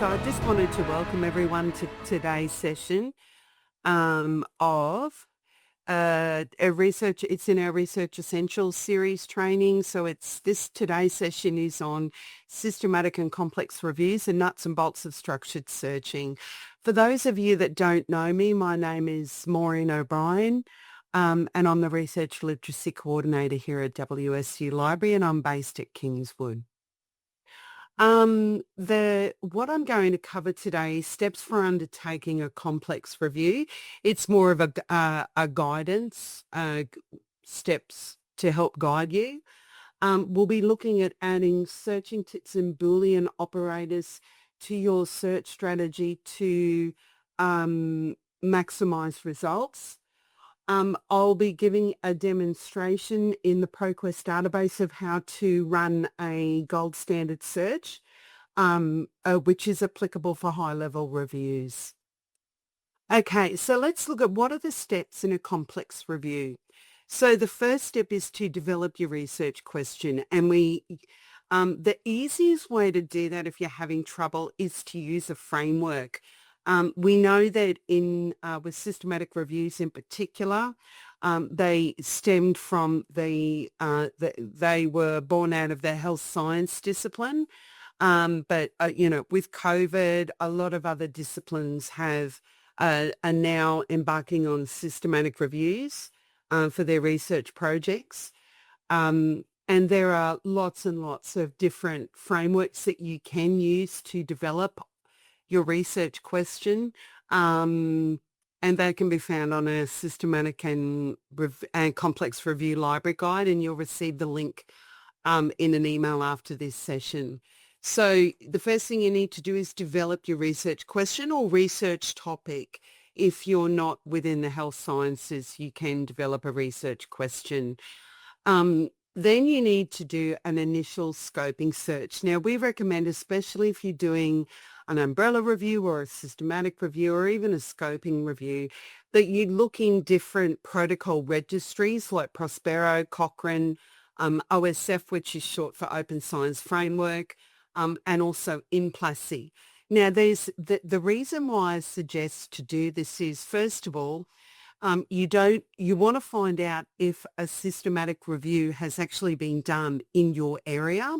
So I just wanted to welcome everyone to today's session of a research. It's in our Research Essentials series training. So today's session is on systematic and complex reviews and nuts and bolts of structured searching. For those of you that don't know me, my name is Maureen O'Brien. And I'm the Research Literacy Coordinator here at WSU Library, and I'm based at Kingswood. What I'm going to cover today is steps for undertaking a complex review. It's more of a guidance, steps to help guide you. We'll be looking at adding searching tips and Boolean operators to your search strategy to maximize results. I'll be giving a demonstration in the ProQuest database of how to run a gold standard search, which is applicable for high-level reviews. Okay, so let's look at what are the steps in a complex review. So the first step is to develop your research question, and the easiest way to do that if you're having trouble is to use a framework. We know that with systematic reviews in particular, they stemmed from they were born out of the health science discipline. But with COVID, a lot of other disciplines are now embarking on systematic reviews for their research projects. And there are lots and lots of different frameworks that you can use to develop your research question, and they can be found on a systematic and complex review library guide, and you'll receive the link in an email after this session. So the first thing you need to do is develop your research question or research topic. If you're not within the health sciences, you can develop a research question. Then you need to do an initial scoping search. Now, we recommend, especially if you're doing an umbrella review or a systematic review or even a scoping review, that you look in different protocol registries like Prospero, Cochrane, OSF, which is short for Open Science Framework, and also INPLACI. Now, there's the reason why I suggest to do this is, first of all, you want to find out if a systematic review has actually been done in your area,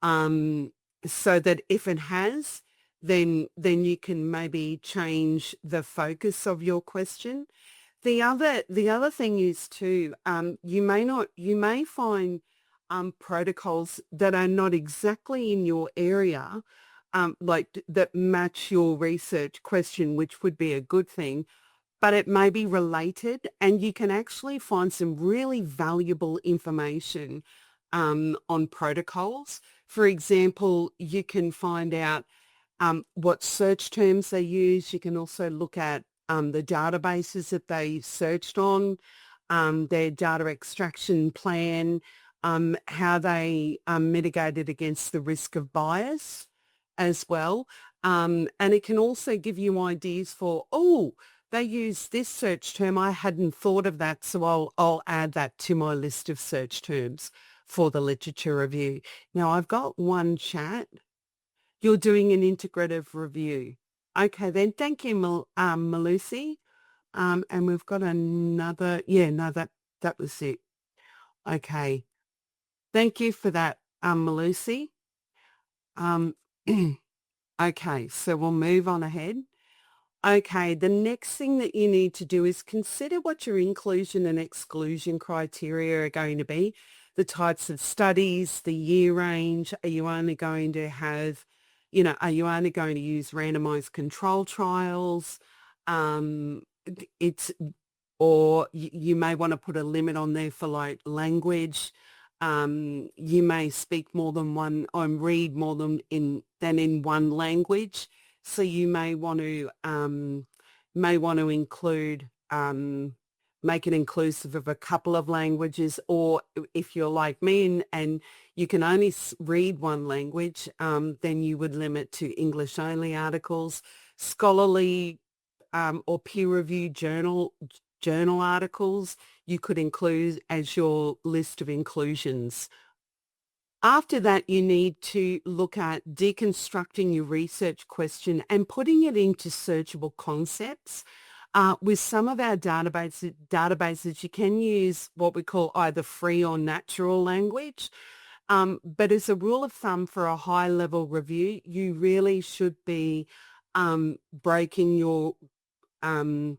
so that if it has, then you can maybe change the focus of your question. The other thing is too, you may find protocols that are not exactly in your area, that match your research question, which would be a good thing, but it may be related, and you can actually find some really valuable information on protocols. For example, you can find out what search terms they use. You can also look at the databases that they searched on, their data extraction plan, how they mitigated against the risk of bias as well. And it can also give you ideas for, they use this search term. I hadn't thought of that, so I'll add that to my list of search terms for the literature review. Now, I've got one chat. You're doing an integrative review. Okay, then. Thank you, Malusi. And we've got another. Yeah, no, that was it. Okay. Thank you for that, Malusi. Okay, so we'll move on ahead. Okay, the next thing that you need to do is consider what your inclusion and exclusion criteria are going to be, the types of studies, the year range. Are you only going to have, are you only going to use randomized control trials? It's, or you may want to put a limit on there for like language. You may speak more than one, or read more than in one language. So you may want to include, make it inclusive of a couple of languages, or if you're like me and you can only read one language, then you would limit to English only articles, scholarly or peer-reviewed journal articles. You could include as your list of inclusions. After that, you need to look at deconstructing your research question and putting it into searchable concepts. With some of our databases, you can use what we call either free or natural language. But as a rule of thumb for a high level review, you really should be breaking um,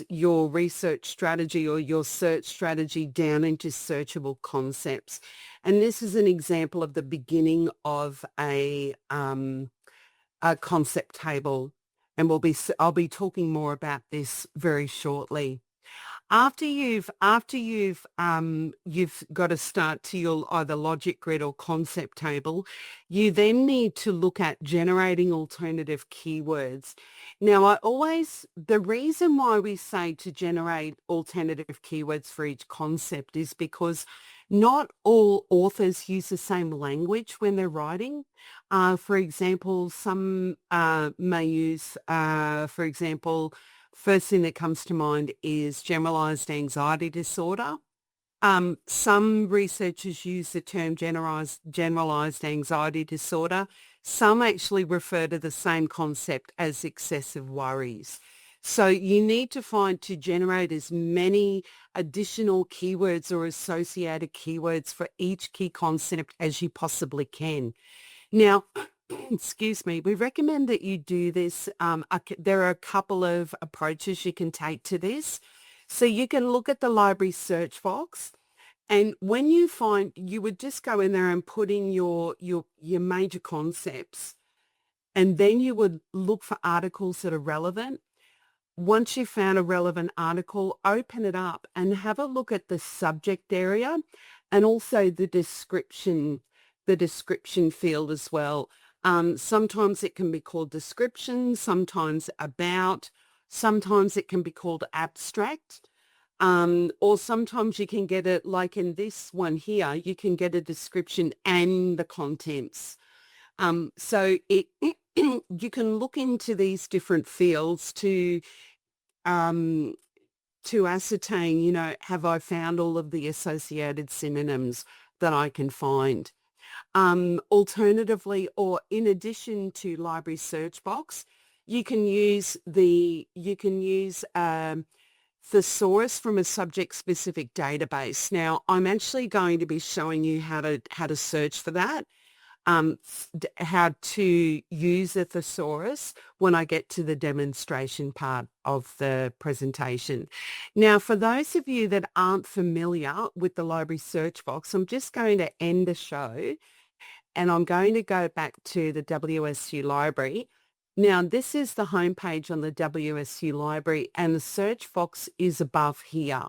your research strategy or your search strategy down into searchable concepts. And this is an example of the beginning of a concept table. And I'll be talking more about this very shortly. You've got to start to your either logic grid or concept table. You then need to look at generating alternative keywords. Now, the reason why we say to generate alternative keywords for each concept is because not all authors use the same language when they're writing. For example, some may use, for example, first thing that comes to mind is generalized anxiety disorder. Some researchers use the term generalized anxiety disorder. Some actually refer to the same concept as excessive worries. So you need to generate as many additional keywords or associated keywords for each key concept as you possibly can. Now, excuse me, we recommend that you do this. There are a couple of approaches you can take to this. So you can look at the library search box, and when you would just go in there and put in your major concepts, and then you would look for articles that are relevant. Once you've found a relevant article, open it up and have a look at the subject area and also the description field as well. Sometimes it can be called description, sometimes about, sometimes it can be called abstract, or sometimes you can get it like in this one here, you can get a description and the contents. So you can look into these different fields um, to ascertain, have I found all of the associated synonyms that I can find? Alternatively, or in addition to library search box, you can use thesaurus from a subject specific database. Now, I'm actually going to be showing you how to search for that. How to use a thesaurus when I get to the demonstration part of the presentation. Now, for those of you that aren't familiar with the library search box, I'm just going to end the show and I'm going to go back to the WSU library. Now, this is the homepage on the WSU library and the search box is above here.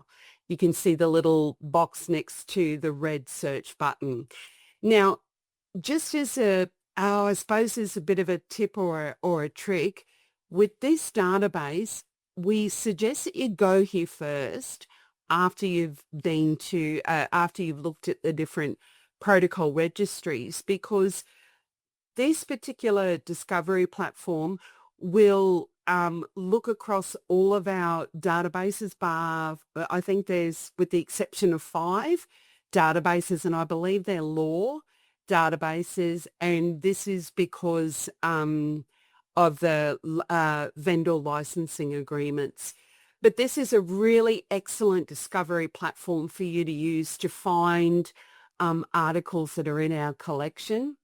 You can see the little box next to the red search button. Now, just I suppose as a bit of a tip or a trick, with this database, we suggest that you go here first after after you've looked at the different protocol registries, because this particular discovery platform will look across all of our databases I think there's, with the exception of 5 databases, and I believe they're law databases, and this is because of the vendor licensing agreements. But this is a really excellent discovery platform for you to use to find articles that are in our collection.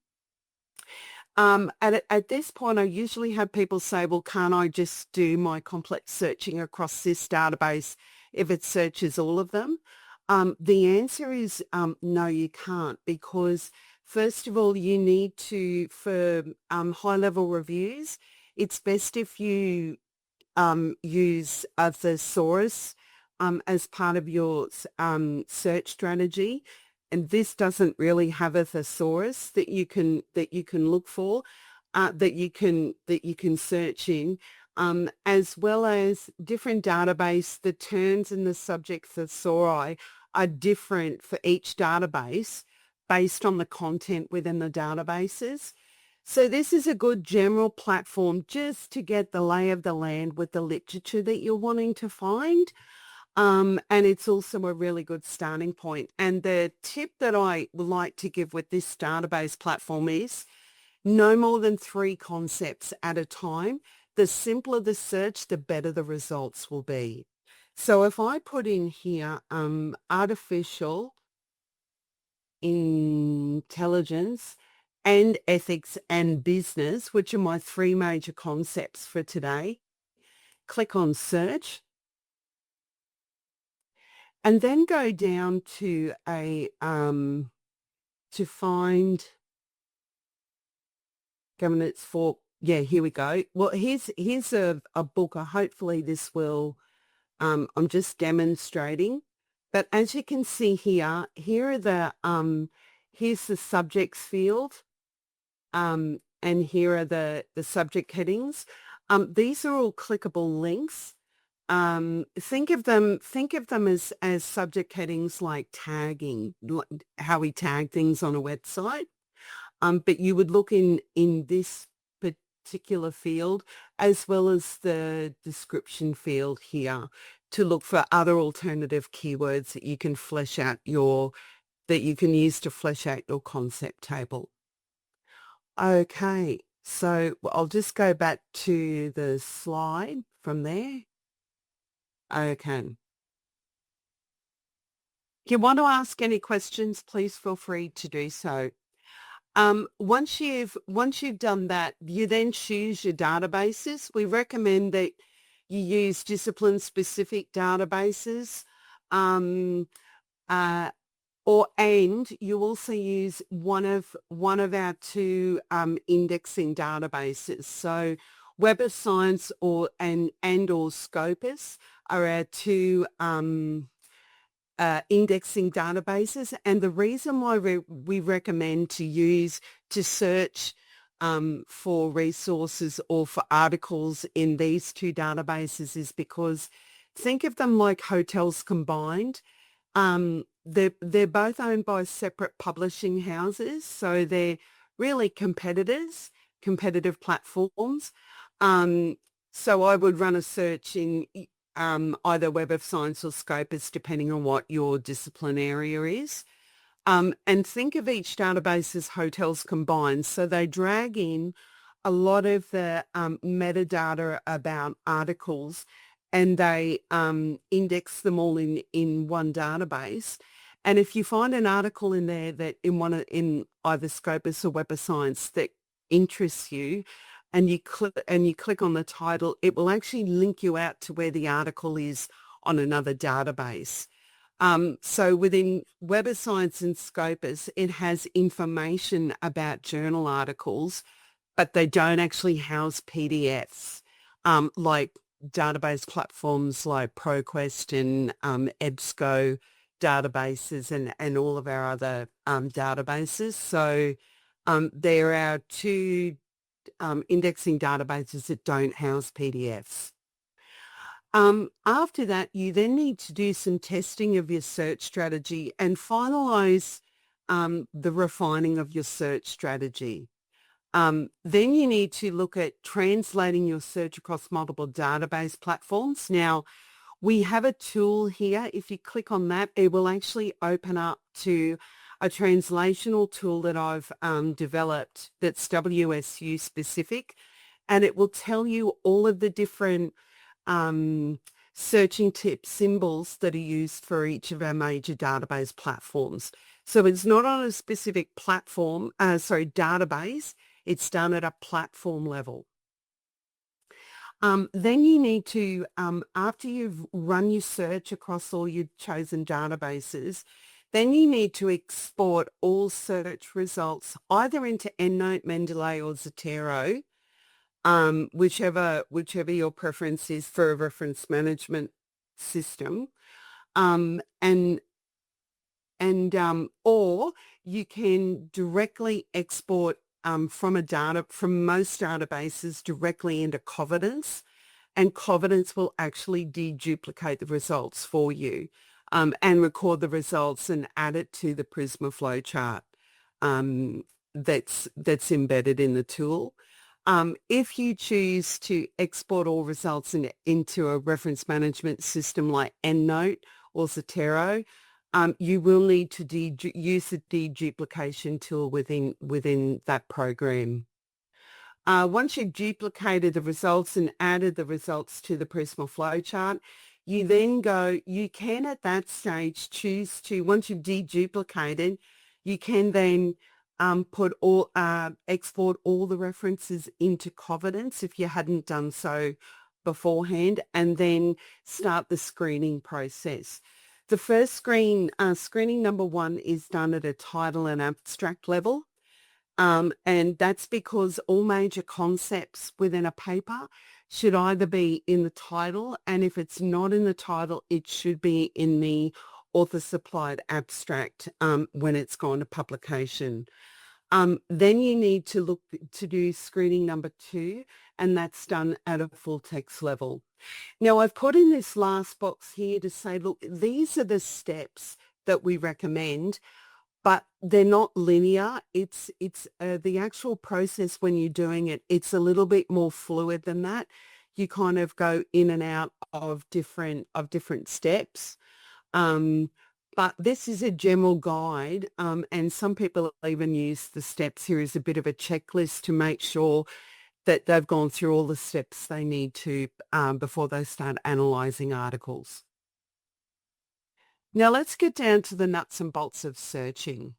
At this point, I usually have people say, well, can't I just do my complex searching across this database if it searches all of them? The answer is no, you can't, because first of all, you need to, for high-level reviews, it's best if you use a thesaurus as part of your search strategy. And this doesn't really have a thesaurus that you can look for, that you can search in, as well as different database. The terms in the subject thesauri are different for each database based on the content within the databases. So this is a good general platform just to get the lay of the land with the literature that you're wanting to find. And it's also a really good starting point. And the tip that I would like to give with this database platform is no more than 3 concepts at a time. The simpler the search, the better the results will be. So if I put in here artificial intelligence and ethics and business, which are my 3 major concepts for today, click on search and then go down to to find governance for, yeah, here we go. Well, here's a book. Hopefully this will, I'm just demonstrating. But as you can see here, here's the subjects field, and here are the subject headings. These are all clickable links. Think of them as subject headings like tagging, how we tag things on a website. But you would look in this particular field as well as the description field here to look for other alternative keywords that you can that you can use to flesh out your concept table. Okay, so I'll just go back to the slide from there. Okay. If you want to ask any questions, please feel free to do so. Once you've done that, you then choose your databases. We recommend that you use discipline-specific databases, um, uh, and you also use one of our 2 indexing databases. So Web of Science or Scopus are our 2 indexing databases. And the reason why we recommend to search for resources or for articles in these 2 databases is because think of them like hotels combined. They're both owned by separate publishing houses, so they're really competitive platforms. Um, so I would run a search in either Web of Science or Scopus, depending on what your discipline area is. And think of each database as hotels combined. So they drag in a lot of the metadata about articles and they index them all in one database. And if you find an article in there that in either Scopus or Web of Science that interests you, and you click on the title, it will actually link you out to where the article is on another database. So within Web of Science and Scopus, it has information about journal articles, but they don't actually house PDFs, like database platforms like ProQuest and EBSCO databases and all of our other databases. So there are 2 indexing databases that don't house PDFs. After that, you then need to do some testing of your search strategy and finalize the refining of your search strategy. Then you need to look at translating your search across multiple database platforms. Now, we have a tool here. If you click on that, it will actually open up to a translational tool that I've developed that's WSU specific, and it will tell you all of the different searching tip symbols that are used for each of our major database platforms. So it's not on a specific database. It's done at a platform level. Then you need to, after you've run your search across all your chosen databases, then you need to export all search results either into EndNote, Mendeley, or Zotero, whichever your preference is for a reference management system, and or you can directly export from most databases directly into Covidence, and Covidence will actually deduplicate the results for you and record the results and add it to the Prisma flowchart that's embedded in the tool. If you choose to export all results into a reference management system like EndNote or Zotero, you will need to use the deduplication tool within that program. Once you've duplicated the results and added the results to the Prisma flowchart, you can at that stage choose to, once you've deduplicated, you can then export all the references into Covidence if you hadn't done so beforehand, and then start the screening process. The first screening number 1 is done at a title and abstract level. And that's because all major concepts within a paper should either be in the title, and if it's not in the title, it should be in the author-supplied abstract when it's gone to publication. Then you need to look to do screening number 2, and that's done at a full text level. Now, I've put in this last box here to say, look, these are the steps that we recommend, but they're not linear. It's the actual process when you're doing it. It's a little bit more fluid than that. You kind of go in and out of different steps. But this is a general guide, and some people even use the steps here as a bit of a checklist to make sure that they've gone through all the steps they need to before they start analysing articles. Now let's get down to the nuts and bolts of searching.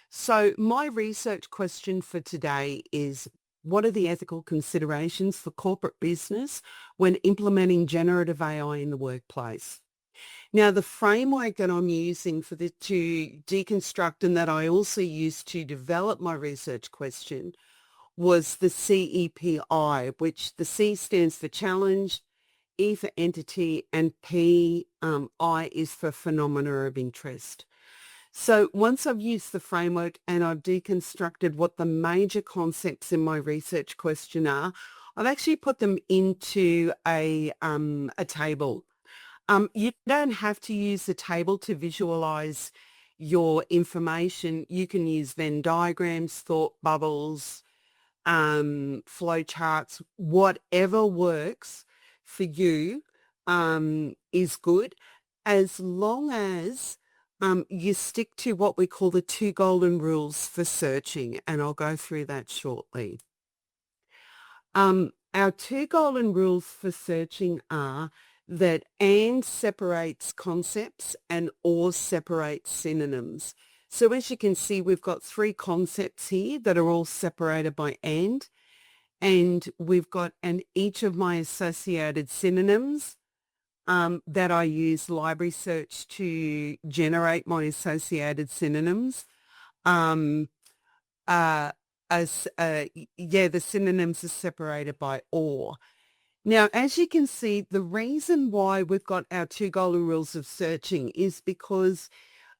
So my research question for today is, what are the ethical considerations for corporate business when implementing generative AI in the workplace? Now, the framework that I'm using to deconstruct and that I also used to develop my research question was the CEPI, which the C stands for challenge, E for entity, and I is for phenomena of interest. So once I've used the framework and I've deconstructed what the major concepts in my research question are, I've actually put them into a table. You don't have to use the table to visualize your information. You can use Venn diagrams, thought bubbles, flow charts, whatever works for you is good, as long as you stick to what we call the 2 golden rules for searching, and I'll go through that shortly. Our 2 golden rules for searching are that and separates concepts and or separates synonyms. So as you can see, we've got 3 concepts here that are all separated by and we've got each of my associated synonyms that I use library search to generate my associated synonyms. The synonyms are separated by or. Now, as you can see, the reason why we've got our 2 golden rules of searching is because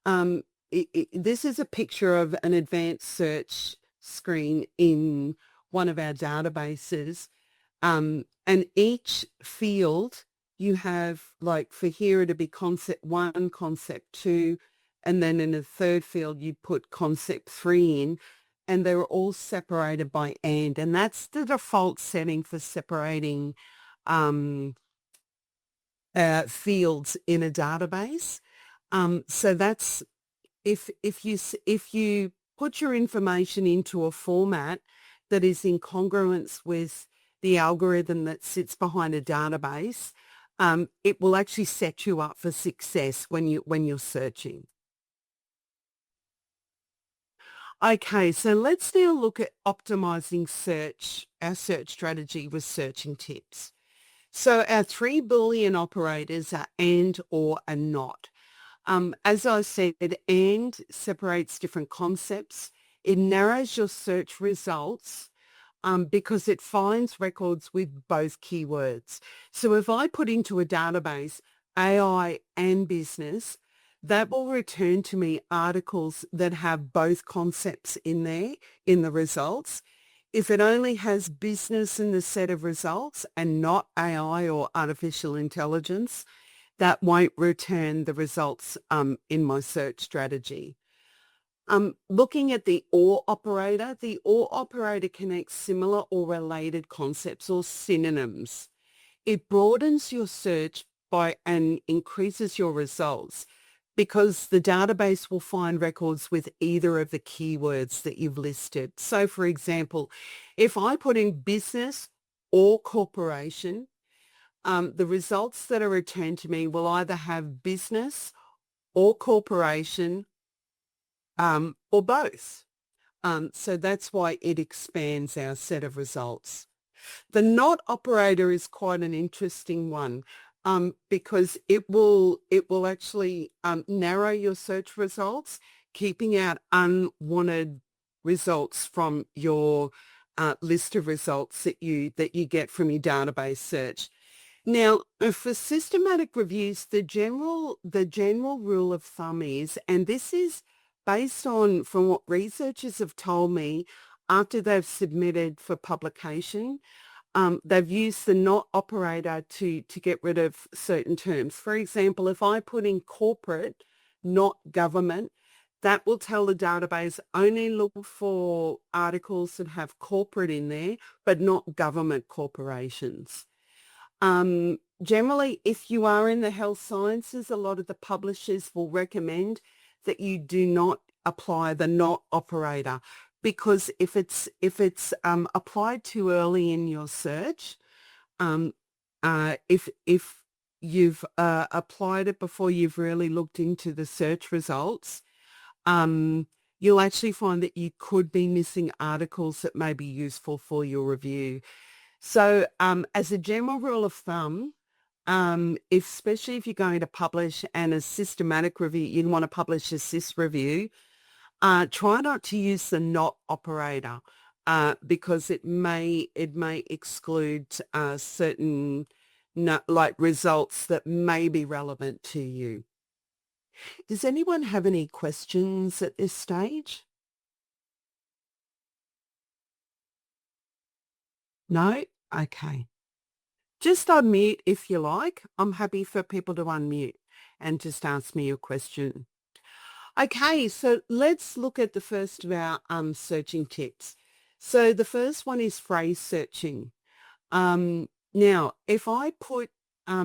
this is a picture of an advanced search screen in one of our databases. And each field you have, like for here it'd be concept 1, concept 2, and then in the third field you put concept 3 in, and they're all separated by and that's the default setting for separating fields in a database. So that's if you put your information into a format that is in congruence with the algorithm that sits behind a database, it will actually set you up for success when you're searching. Okay, so let's now look at optimizing our search strategy with searching tips. So our 3 Boolean operators are and, or, and not. As I said, and separates different concepts. It narrows your search results because it finds records with both keywords. So if I put into a database AI and business, that will return to me articles that have both concepts in there in the results. If it only has business in the set of results and not AI or artificial intelligence, that won't return the results in my search strategy. Looking at the or operator connects similar or related concepts or synonyms. It broadens your search by and increases your results because the database will find records with either of the keywords that you've listed. So for example, if I put in business or corporation, the results that are returned to me will either have business or corporation or both. So that's why it expands our set of results. The not operator is quite an interesting one because it will actually narrow your search results, keeping out unwanted results from your list of results that you get from your database search. Now, for systematic reviews, the general rule of thumb is, and this is based on from what researchers have told me after they've submitted for publication, they've used the not operator to get rid of certain terms. For example, if I put in corporate, not government, that will tell the database only look for articles that have corporate in there, but not government corporations. Generally, if you are in the health sciences, a lot of the publishers will recommend that you do not apply the not operator because if it's applied too early in your search, um, if you've applied it before you've really looked into the search results, you'll actually find that you could be missing articles that may be useful for your review. So as a general rule of thumb, especially if you're going to publish and a systematic review, you want to publish a sys review, try not to use the not operator because it may exclude certain like results that may be relevant to you. Does anyone have any questions at this stage? No? Okay. Just unmute if you like. I'm happy for people to unmute and just ask me your question. Okay, so let's look at the first of our searching tips. So the first one is phrase searching. Now, if I put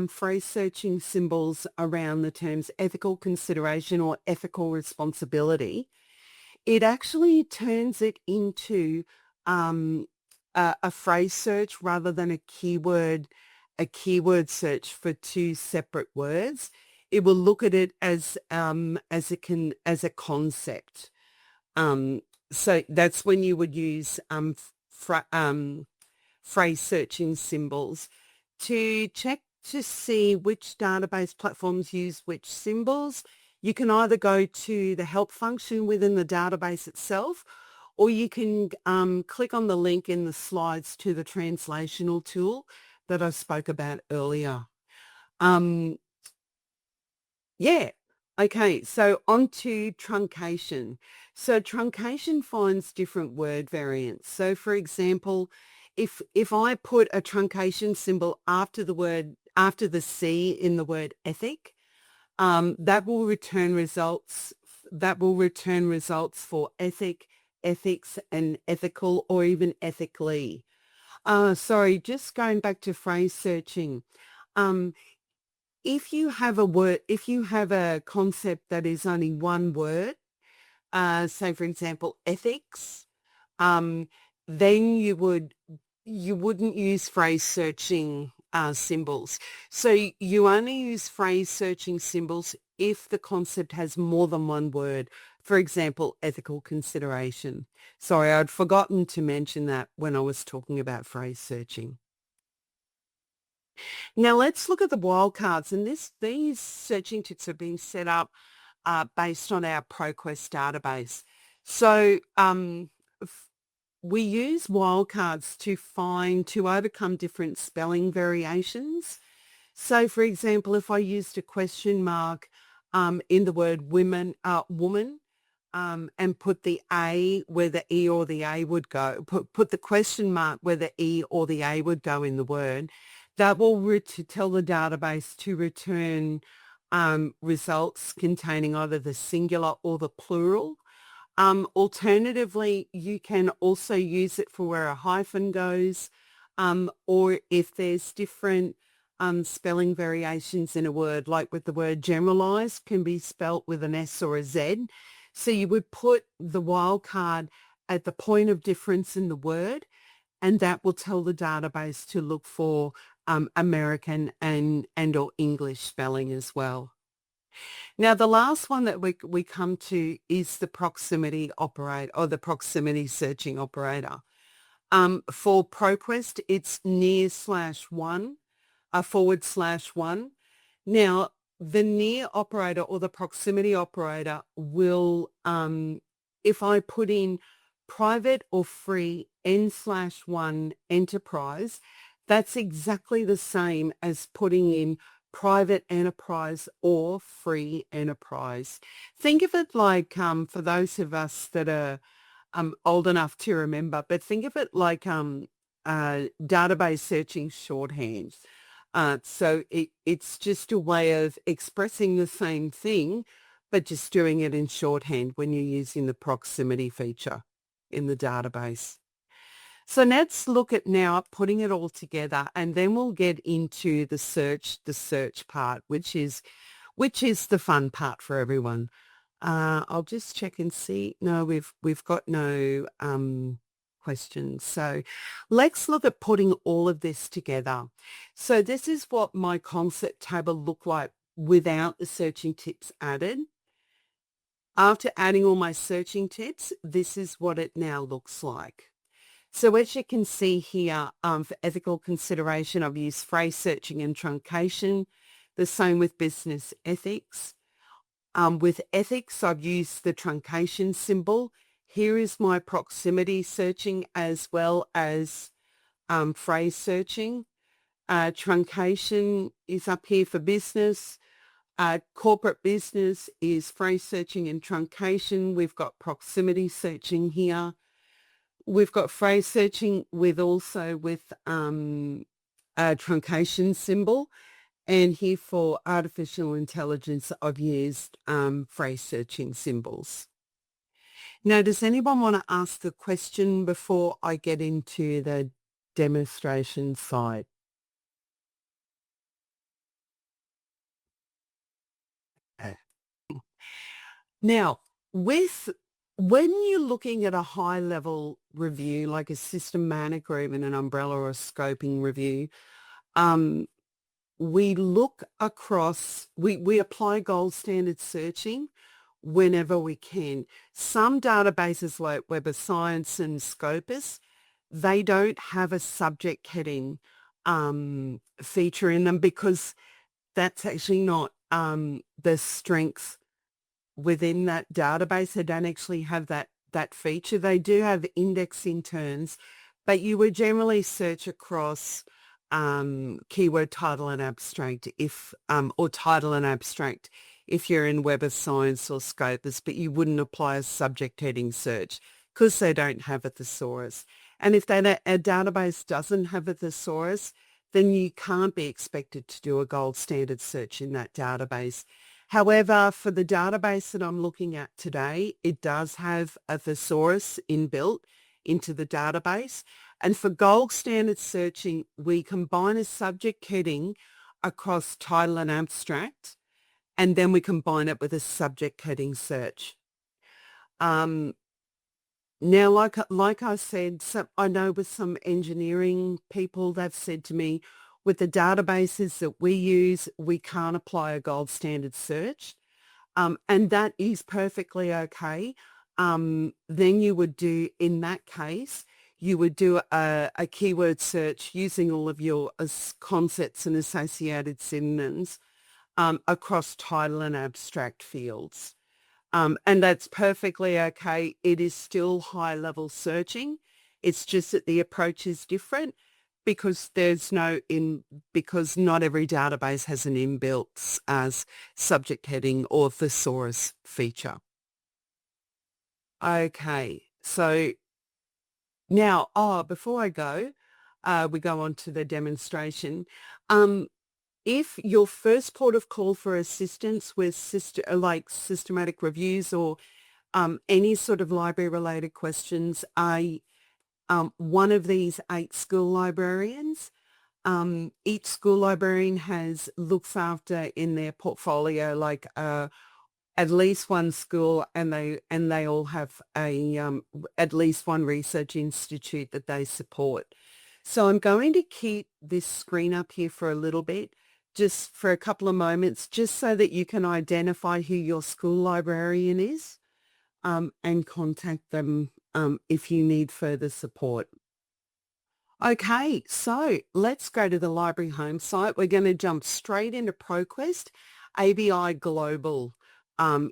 phrase searching symbols around the terms ethical consideration or ethical responsibility, it actually turns it into a phrase search rather than a keyword search for two separate words. It will look at it as a concept. So that's when you would use phrase searching symbols to check to see which database platforms use which symbols. You can either go to the help function within the database itself, or you can click on the link in the slides to the translational tool that I spoke about earlier. Yeah. Okay, so on to truncation. So truncation finds different word variants. So for example, if I put a truncation symbol after the C in the word ethic, that will return results for ethic, ethics, and ethical, or even ethically. Sorry, just going back to phrase searching. Um, if you have a concept that is only one word, say for example, ethics, um, then you wouldn't use phrase searching symbols. So you only use phrase searching symbols if the concept has more than one word. For example, ethical consideration. Sorry, I'd forgotten to mention that when I was talking about phrase searching. Now let's look at the wildcards, and these searching tips have been set up based on our ProQuest database. So we use wildcards to overcome different spelling variations. So for example, if I used a question mark in the word woman, and put the A where the E or the A would go, put the question mark where the E or the A would go in the word, that will to tell the database to return results containing either the singular or the plural Alternatively, you can also use it for where a hyphen goes, or if there's different spelling variations in a word, like with the word generalized can be spelt with an S or a Z. So you would put the wildcard at the point of difference in the word, and that will tell the database to look for American and or English spelling as well. Now, the last one that we come to is the proximity operator or the proximity searching operator. For ProQuest, it's near/1, /1. Now, the near operator or the proximity operator will, if I put in private or free n/1 enterprise, that's exactly the same as putting in private enterprise or free enterprise. Think of it like, for those of us that are old enough to remember, but think of it like database searching shorthand. So it's just a way of expressing the same thing, but just doing it in shorthand when you're using the proximity feature in the database. So let's look at now putting it all together, and then we'll get into the search part, which is the fun part for everyone. I'll just check and see. No, we've got no questions. So let's look at putting all of this together. So this is what my concept table looked like without the searching tips added. After adding all my searching tips, this is what it now looks like. So as you can see here, for ethical consideration, I've used phrase searching and truncation. The same with business ethics. With ethics, I've used the truncation symbol. Here is my proximity searching as well as phrase searching. Truncation is up here for business. Corporate business is phrase searching and truncation. We've got proximity searching here. We've got phrase searching with also with a truncation symbol. And here for artificial intelligence, I've used phrase searching symbols. Now, does anyone want to ask a question before I get into the demonstration side? Now, when you're looking at a high level review, like a systematic or even an umbrella or a scoping review, we look across, we apply gold standard searching whenever we can. Some databases like Web of Science and Scopus, they don't have a subject heading feature in them because that's actually not the strength within that database. They don't actually have that feature. They do have index interns, but you would generally search across keyword title and abstract or title and abstract if you're in Web of Science or Scopus, but you wouldn't apply a subject heading search because they don't have a thesaurus. And if a database doesn't have a thesaurus, then you can't be expected to do a gold standard search in that database. However, for the database that I'm looking at today, it does have a thesaurus inbuilt into the database. And for gold standard searching, we combine a subject heading across title and abstract, and then we combine it with a subject heading search. Now, like I said, I know with some engineering people, they've said to me, with the databases that we use, we can't apply a gold standard search. And that is perfectly okay. Then you would do, in that case, you would do a keyword search using all of your concepts and associated synonyms across title and abstract fields. And that's perfectly okay. It is still high level searching. It's just that the approach is different because because not every database has an inbuilt as subject heading or thesaurus feature. Okay, so now, before I go, we go on to the demonstration. If your first port of call for assistance with systematic reviews or any sort of library related questions, one of these 8 school librarians. Each school librarian looks after in their portfolio like at least one school, and they all have at least one research institute that they support. So I'm going to keep this screen up here for a little bit, just for a couple of moments, just so that you can identify who your school librarian is, and contact them if you need further support. Okay, so let's go to the library home site. We're going to jump straight into ProQuest. ABI Global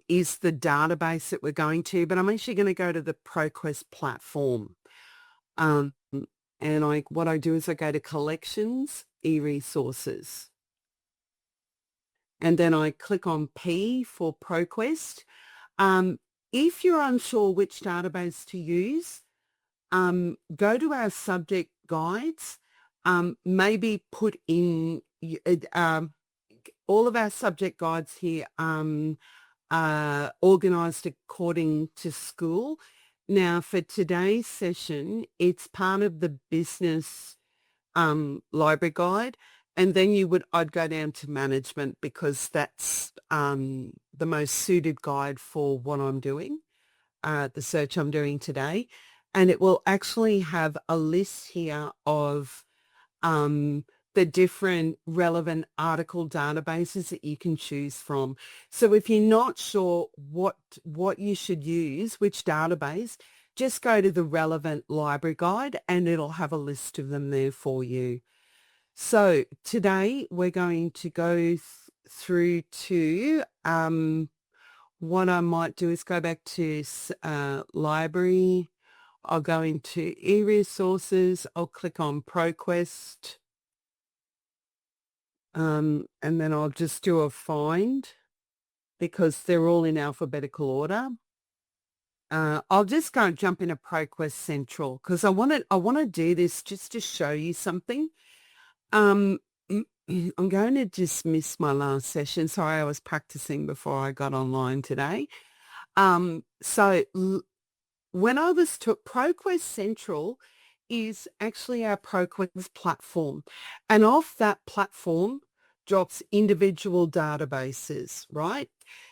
is the database that we're going to, but I'm actually going to go to the ProQuest platform. Um, and what I do is I go to Collections, e-resources, and then I click on P for ProQuest. If you're unsure which database to use, go to our subject guides, maybe put in all of our subject guides here are organised according to school. Now, for today's session, it's part of the business library guide, and then I'd go down to management because that's the most suited guide for what I'm doing, the search I'm doing today. And it will actually have a list here of the different relevant article databases that you can choose from. So if you're not sure what you should use, which database, just go to the relevant library guide and it'll have a list of them there for you. So today we're going to go through to what I might do is go back to library. I'll go into e-resources. I'll click on ProQuest. And then I'll just do a find because they're all in alphabetical order. I'll just go and jump into ProQuest Central because I want to do this just to show you something. I'm going to dismiss my last session. Sorry, I was practicing before I got online today. So when I was took ProQuest Central is actually our ProQuest platform, and off that platform drops individual databases, right?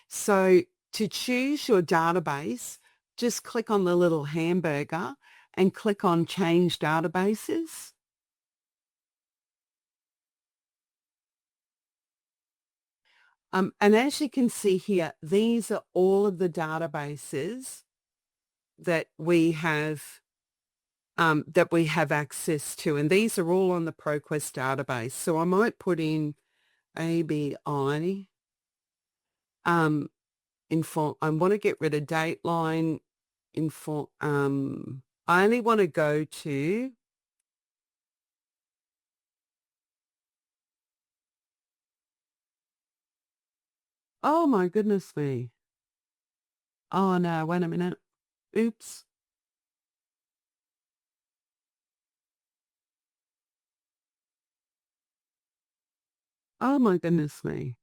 So to choose your database, just click on the little hamburger and click on Change Databases. And as you can see here, these are all of the databases that we have access to, and these are all on the ProQuest database. So I might put in ABI. I want to get rid of Dateline. I only want to go to oh my goodness me. Oh no, wait a minute. Oops. Oh my goodness me.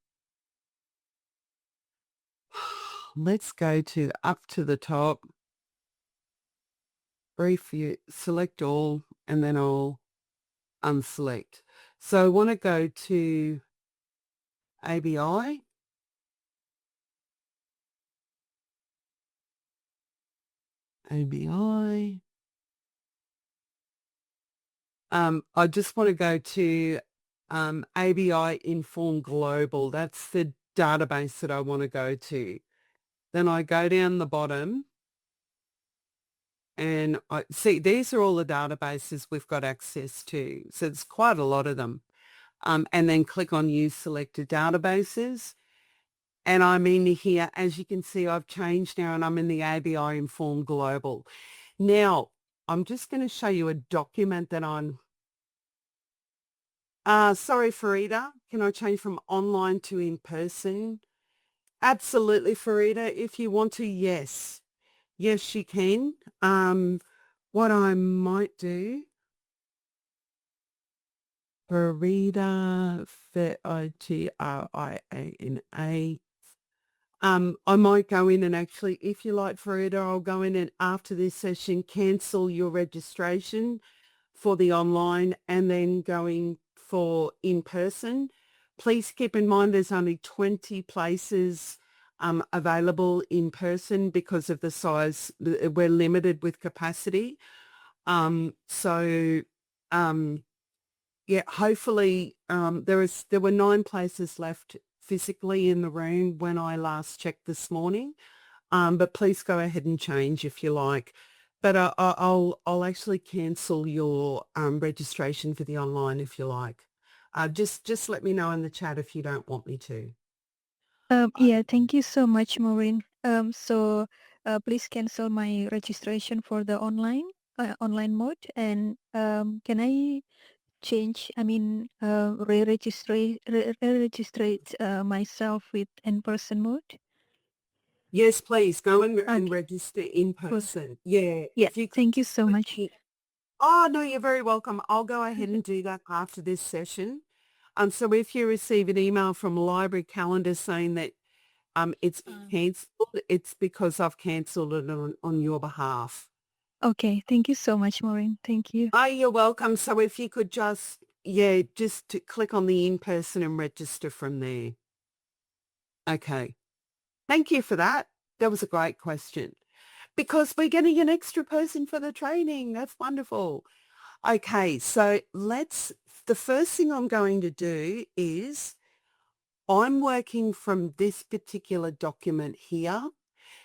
Let's go to up to the top, brief view, select all, and then I'll unselect. So I want to go to ABI. ABI. I just want to go to ABI Inform Global. That's the database that I want to go to. Then I go down the bottom and I see these are all the databases we've got access to. So it's quite a lot of them. And then click on Use Selected Databases. And I'm in here, as you can see, I've changed now and I'm in the ABI Inform Global. Now, I'm just going to show you a document that I'm sorry, Farida, can I change from online to in person? Absolutely, Farida. If you want to, yes. Yes, you can. What I might do, Farida, F-I-T-R-I-A-N-A. I might go in and actually, if you like, Farida, I'll go in and after this session, cancel your registration for the online and then going for in-person. Please keep in mind there's only 20 places available in person because of the size. We're limited with capacity. So yeah, hopefully there were 9 places left physically in the room when I last checked this morning. But please go ahead and change if you like. But I'll actually cancel your registration for the online if you like. Just let me know in the chat if you don't want me to. Yeah, thank you so much, Maureen. Please cancel my registration for the online mode, and can I change? I mean, re-registrate myself with in-person mode. Yes, please go and Okay, register in cool. person. Yeah, Yeah, if you could thank you so click much. Oh, no, you're very welcome. I'll go ahead and do that after this session. So if you receive an email from Library Calendar saying that it's been cancelled, it's because I've cancelled it on your behalf. Okay, thank you so much, Maureen. Thank you. Oh, you're welcome. So if you could just to click on the in-person and register from there. Okay. Thank you for that. That was a great question. Because we're getting an extra person for the training. That's wonderful. Okay, so the first thing I'm going to do is I'm working from this particular document here.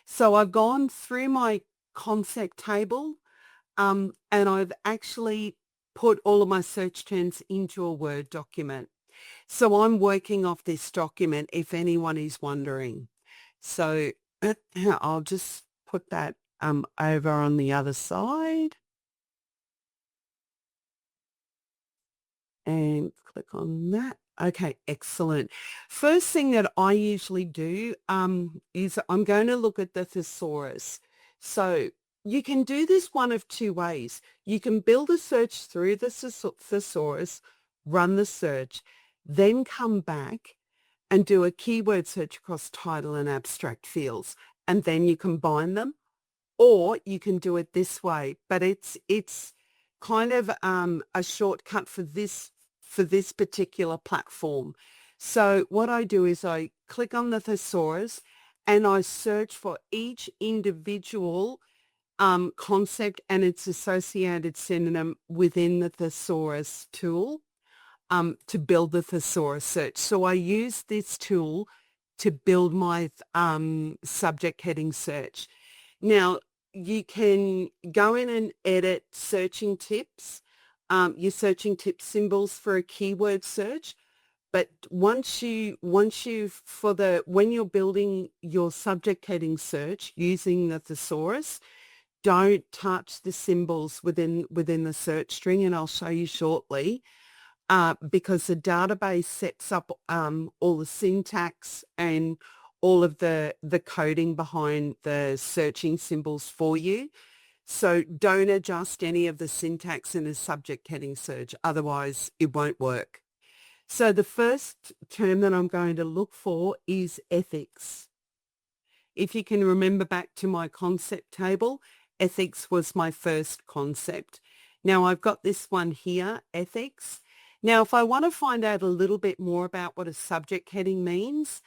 So I've gone through my concept table and I've actually put all of my search terms into a Word document. So I'm working off this document if anyone is wondering. So I'll just put that over on the other side. And click on that. Okay, excellent. First thing that I usually do is I'm going to look at the thesaurus. So you can do this one of two ways. You can build a search through the thesaurus, run the search, then come back and do a keyword search across title and abstract fields, and then you combine them. Or you can do it this way, but it's kind of a shortcut for this particular platform. So what I do is I click on the thesaurus and I search for each individual concept and its associated synonym within the thesaurus tool to build the thesaurus search. So I use this tool to build my subject heading search. Now, you can go in and edit searching tips, your searching tip symbols for a keyword search. But when you're building your subject heading search using the thesaurus, don't touch the symbols within the search string, and I'll show you shortly because the database sets up all the syntax and all of the coding behind the searching symbols for you. So don't adjust any of the syntax in a subject heading search, otherwise it won't work. So the first term that I'm going to look for is ethics. If you can remember back to my concept table, ethics was my first concept. Now I've got this one here, ethics. Now, if I want to find out a little bit more about what a subject heading means,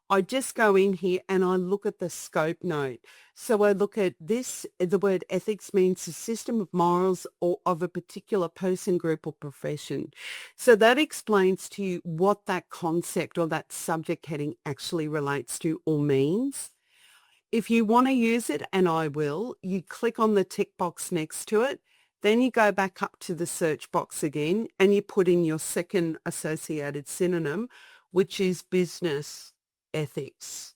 I just go in here and I look at the scope note. So I look at this, the word ethics means a system of morals or of a particular person, group or profession. So that explains to you what that concept or that subject heading actually relates to or means. If you want to use it, and I will, you click on the tick box next to it. Then you go back up to the search box again and you put in your second associated synonym, which is business ethics.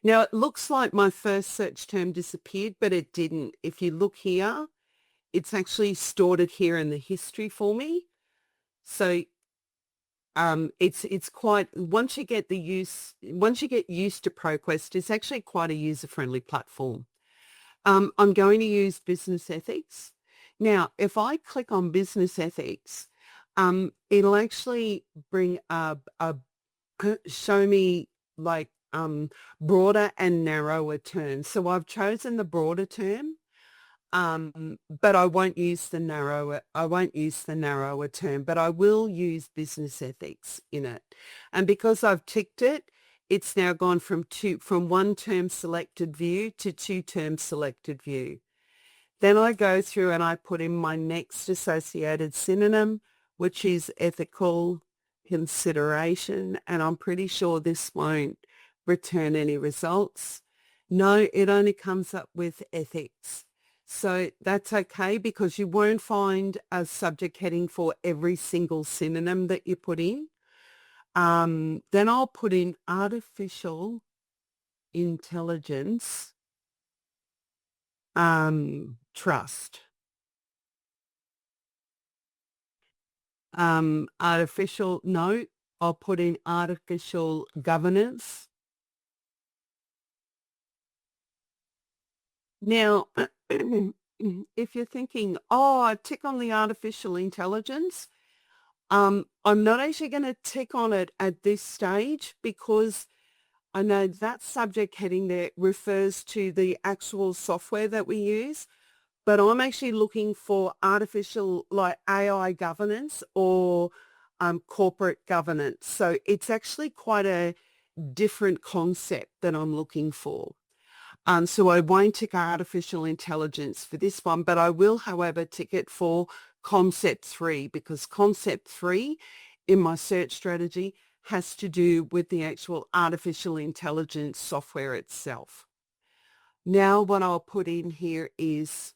Now, it looks like my first search term disappeared, but it didn't. If you look here, it's actually stored it here in the history for me. So it's quite once you get used to ProQuest, it's actually quite a user-friendly platform. I'm going to use business ethics. Now, if I click on business ethics, it'll actually bring show me like broader and narrower terms. So I've chosen the broader term, but I won't use the narrower term, but I will use business ethics in it. And because I've ticked it, it's now gone from one term selected view to two term selected view. Then I go through and I put in my next associated synonym, which is ethical consideration. And I'm pretty sure this won't return any results. No, it only comes up with ethics. So that's okay because you won't find a subject heading for every single synonym that you put in. Then I'll put in artificial intelligence trust. I'll put in artificial governance. Now, if you're thinking, oh, I tick on the artificial intelligence, I'm not actually going to tick on it at this stage because I know that subject heading there refers to the actual software that we use, but I'm actually looking for artificial like AI governance or corporate governance. So it's actually quite a different concept that I'm looking for. So I won't tick artificial intelligence for this one, but I will, however, tick it for concept 3 because concept 3 in my search strategy has to do with the actual artificial intelligence software itself. Now what I'll put in here is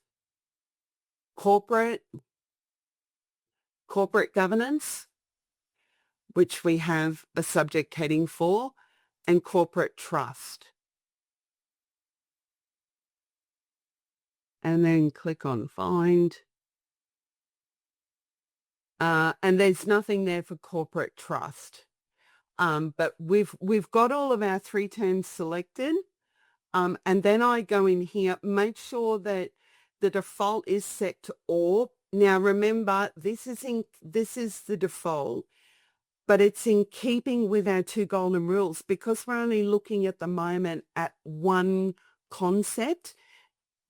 corporate governance, which we have a subject heading for, and corporate trust. And then click on find. And there's nothing there for corporate trust. But we've got all of our 3 terms selected. And then I go in here, make sure that the default is set to all. Now remember, this is the default, but it's in keeping with our 2 golden rules because we're only looking at the moment at one concept,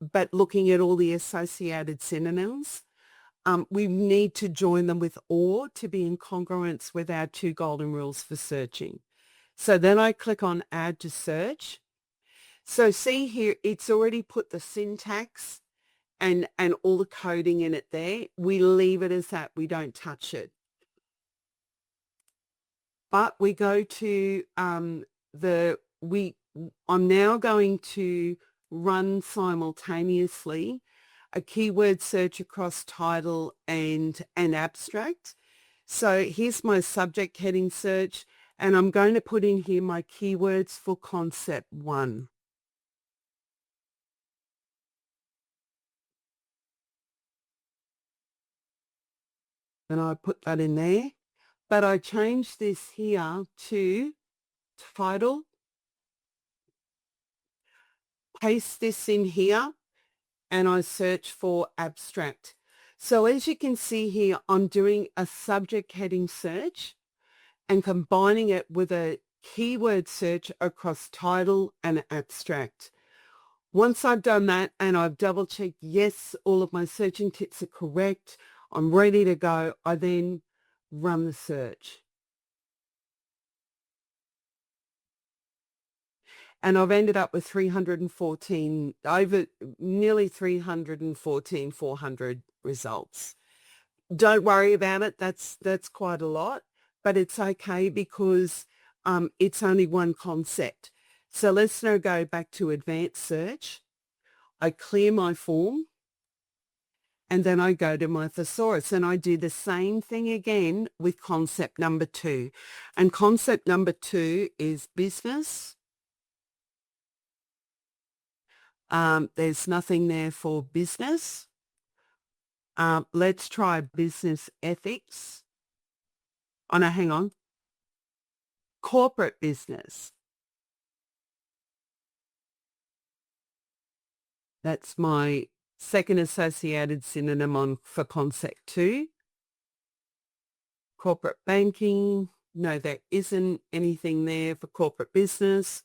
but looking at all the associated synonyms. We need to join them with or to be in congruence with our 2 golden rules for searching. So then I click on add to search. So see here, it's already put the syntax and all the coding in it there. We leave it as that. We don't touch it. But we go to I'm now going to run simultaneously a keyword search across title and abstract. So here's my subject heading search, and I'm going to put in here my keywords for concept 1. And I put that in there, but I changed this here to title, paste this in here, and I search for abstract. So as you can see here, I'm doing a subject heading search and combining it with a keyword search across title and abstract. Once I've done that and I've double checked, yes, all of my searching tips are correct, I'm ready to go, I then run the search. And I've ended up with 314, over nearly 400 results. Don't worry about it. That's quite a lot, but it's okay because it's only one concept. So let's now go back to advanced search. I clear my form and then I go to my thesaurus and I do the same thing again with concept number 2. And concept number 2 is business. There's nothing there for business. Let's try business ethics. Oh, no, hang on. Corporate business. That's my second associated synonym for concept 2. Corporate banking. No, there isn't anything there for corporate business.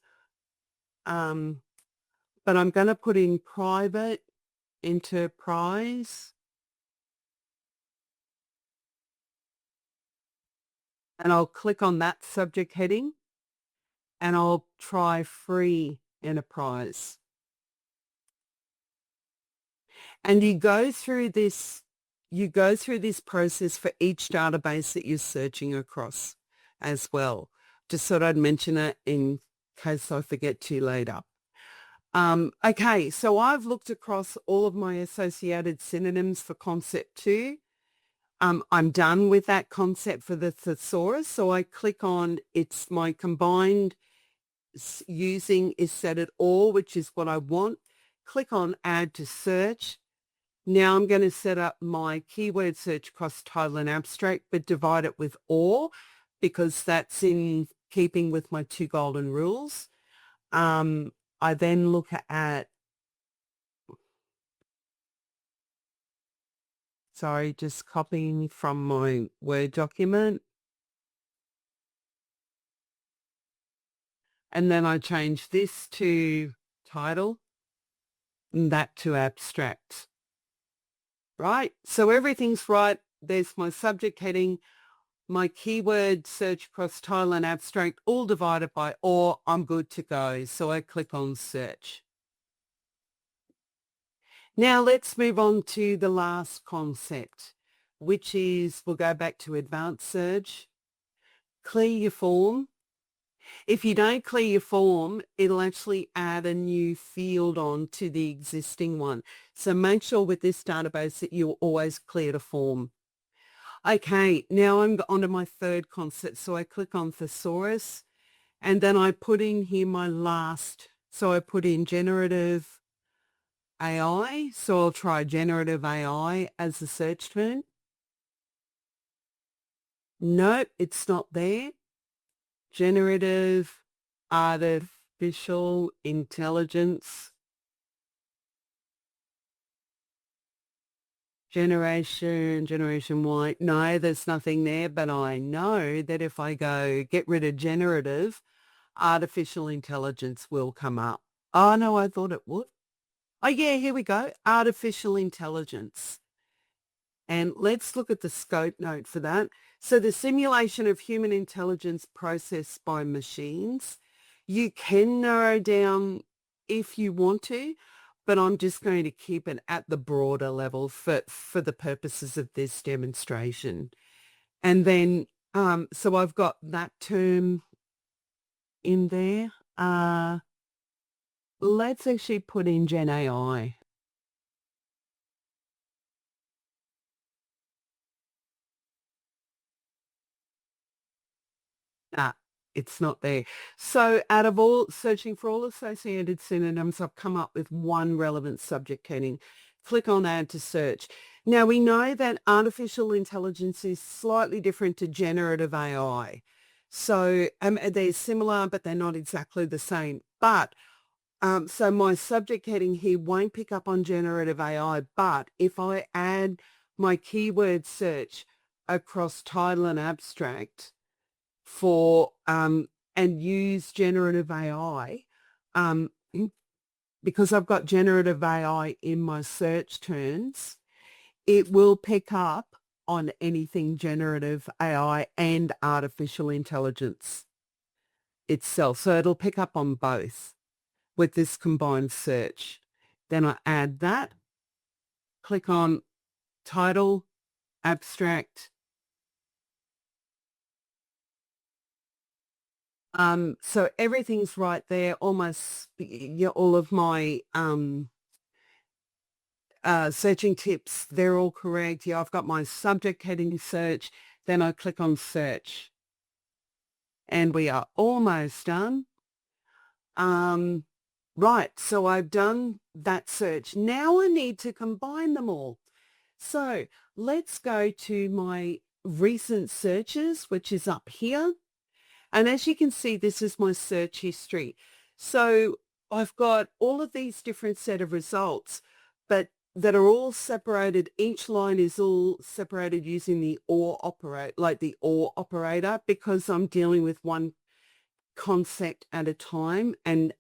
But I'm going to put in private enterprise, and I'll click on that subject heading, and I'll try free enterprise. And you go through this process for each database that you're searching across as well. Just thought I'd mention it in case I forget to later. Okay, so I've looked across all of my associated synonyms for concept 2. I'm done with that concept for the thesaurus, so I click on it's my combined using is set at all, which is what I want. Click on add to search. Now I'm going to set up my keyword search across title and abstract, but divide it with or because that's in keeping with my 2 golden rules. I then look at, sorry, just copying from my Word document. And then I change this to title and that to abstract. Right? So everything's right. There's my subject heading, my keyword search across title and abstract, all divided by or. I'm good to go. So I click on search. Now let's move on to the last concept, which is, we'll go back to advanced search, clear your form. If you don't clear your form, it'll actually add a new field on to the existing one. So make sure with this database that you always clear the form. Okay, now I'm on to my third concept. So I click on thesaurus and then I put in here my last. So I put in generative AI. So I'll try generative AI as the search term. Nope, it's not there. Generative artificial intelligence. Generation Y. No, there's nothing there, but I know that if I go get rid of generative, artificial intelligence will come up. Oh, no, I thought it would. Oh, yeah, here we go. Artificial intelligence. And let's look at the scope note for that. So the simulation of human intelligence processed by machines. You can narrow down if you want to, but I'm just going to keep it at the broader level for the purposes of this demonstration. And then, so I've got that term in there. Let's actually put in Gen AI. Ah, it's not there. So out of all searching for all associated synonyms, I've come up with one relevant subject heading. Click on add to search. Now we know that artificial intelligence is slightly different to generative AI. So they're similar, but they're not exactly the same. But so my subject heading here won't pick up on generative AI, but if I add my keyword search across title and abstract, for and use generative AI because I've got generative AI in my search terms, it will pick up on anything generative AI and artificial intelligence itself. So it'll pick up on both with this combined search. Then I add that, click on title, abstract. So everything's right there, almost all of my searching tips, they're all correct. Yeah, I've got my subject heading search, then I click on search. And we are almost done. Right, so I've done that search. Now I need to combine them all. So let's go to my recent searches, which is up here. And as you can see, this is my search history. So I've got all of these different set of results, but that are all separated. Each line is all separated using the OR operator, because I'm dealing with one concept at a time, and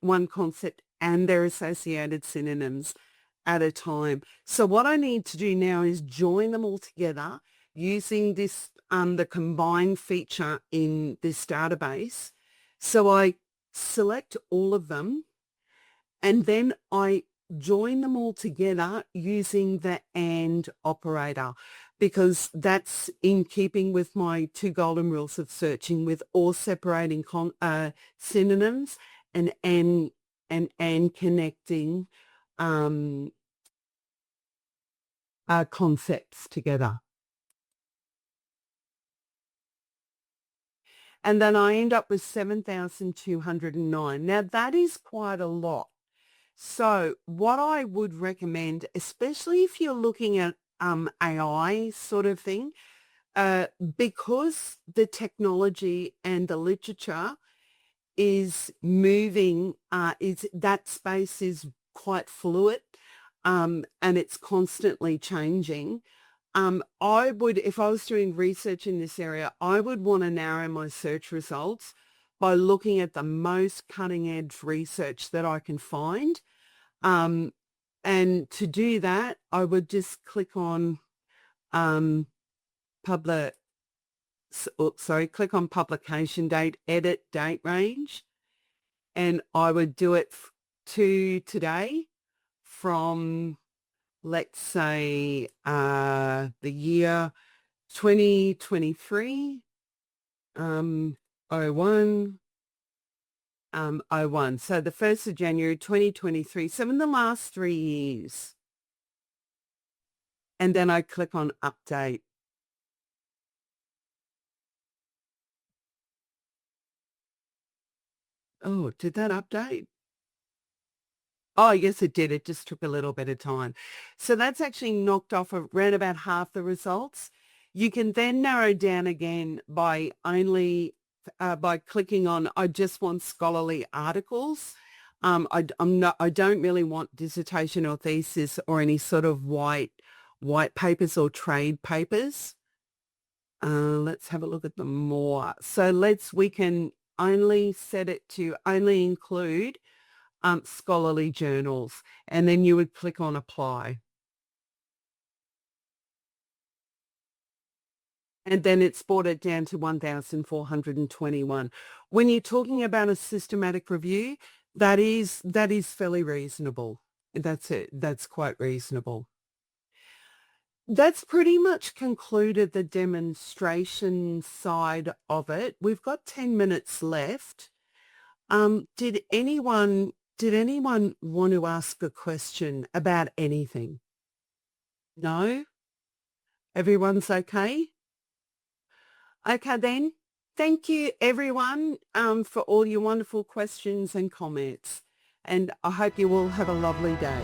one concept and their associated synonyms at a time. So what I need to do now is join them all together using this the combine feature in this database. So I select all of them, and then I join them all together using the AND operator, because that's in keeping with my two golden rules of searching, with all separating synonyms, and connecting um, concepts together. And then I end up with 7,209. Now that is quite a lot. So what I would recommend, especially if you're looking at AI sort of thing, uh, because the technology and the literature is moving, is that space is quite fluid, and it's constantly changing. I would, if I was doing research in this area, I would want to narrow my search results by looking at the most cutting edge research that I can find. Um, and to do that, I would just click on um, public, click on publication date, edit date range, and I would do it to today from, let's say, the year 2023, um, 01, 01. So the 1st of January 2023, so in the last 3 years. And then I click on update. Oh, did that update? Oh, yes, it did. It just took a little bit of time. So that's actually knocked off around about half the results. You can then narrow down again by by clicking on, I just want scholarly articles. I don't really want dissertation or thesis or any sort of white papers or trade papers. Let's have a look at them more. So we can only set it to only include scholarly journals, and then you would click on apply. And then it's brought it down to 1,421. When you're talking about a systematic review, that is fairly reasonable. That's it. That's quite reasonable. That's pretty much concluded the demonstration side of it. We've got 10 minutes left. Did anyone want to ask a question about anything? No? Everyone's okay? Okay then. Thank you everyone for all your wonderful questions and comments. And I hope you all have a lovely day.